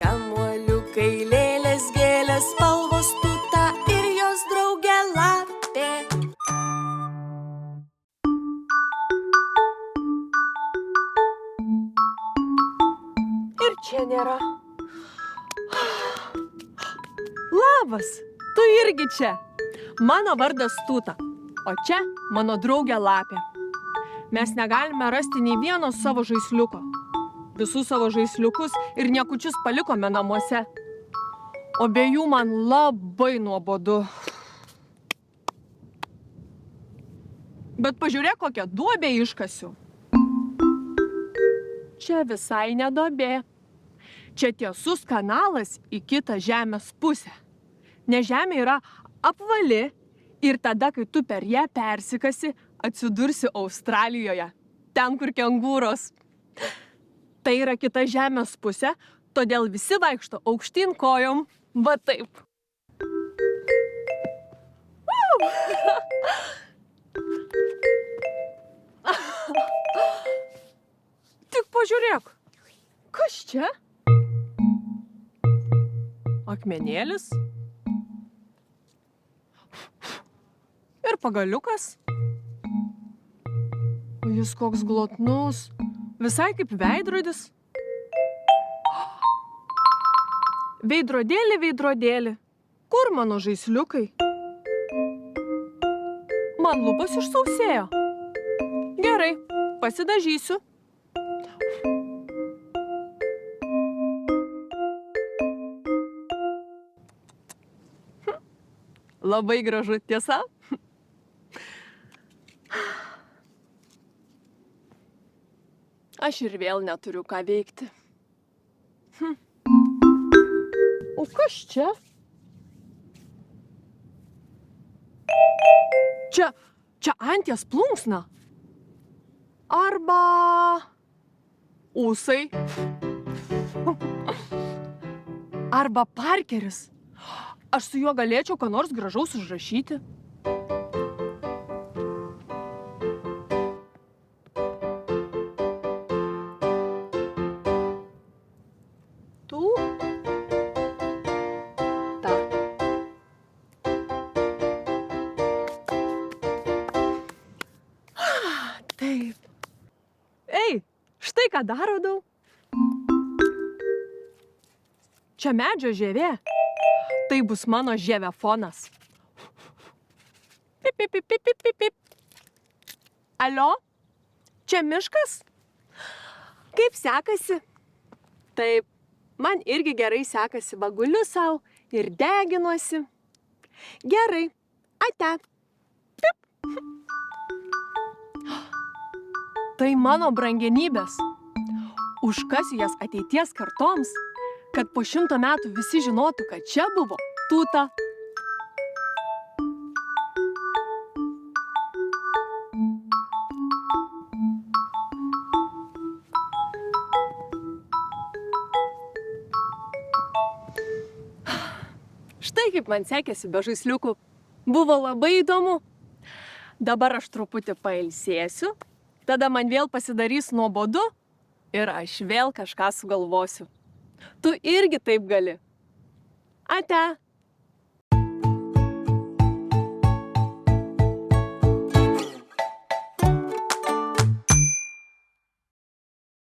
Kamuoliukai, lėlės, gėlės, spalvos tuta ir jos draugė lapė. Ir čia nėra. Labas, tu irgi čia. Mano vardas Tuta, o čia mano draugė Lapė. Mes negalime rasti nei vieno savo žaisliuko. Visus savo žaisliukus ir niekučius palikome namuose. O be jų man labai nuobodu. Bet pažiūrėk, kokią duobę iškasiu. Čia visai ne duobė. Čia tiesus kanalas į kitą žemės pusę. Nes žemė yra apvali ir tada, kai tu per ją persikasi, atsidursi Australijoje, ten, kur kengūros. Tai yra kita žemės pusė, todėl visi vaikšto aukštyn kojom, va taip. Tik pažiūrėk, kas čia? Akmenėlis. Ir pagaliukas. Jis koks glotnus, visai kaip veidrodis. Veidrodėlį, veidrodėlį, kur mano žaisliukai? Man lūpos išsausėjo. Gerai, pasidažysiu. Labai gražu, tiesa? Aš ir vėl neturiu ką veikti. O kas čia? Čia anties plunksna. Arba ūsai. Arba Parkeris. Aš su juo galėčiau ką nors gražaus užrašyti. Taip. Ei, štai ką dar radau. Čia medžio žievė. Tai bus mano žievefonas. Pip, pip, pip, pip, pip, pip. Alio? Čia miškas? Kaip sekasi? Taip, man irgi gerai sekasi. Va guliu sau ir deginuosi. Gerai, ate. Pip. Tai mano brangenybės. Užkasiu jas ateities kartoms, kad po 100 metų visi žinotų, kad čia buvo Tuta. Štai kaip man sekėsi be žaisliukų. Buvo labai įdomu. Dabar aš truputį pailsėsiu. Tada man vėl pasidarys nuobodu ir aš vėl kažką sugalvosiu. Tu irgi taip gali. Ate.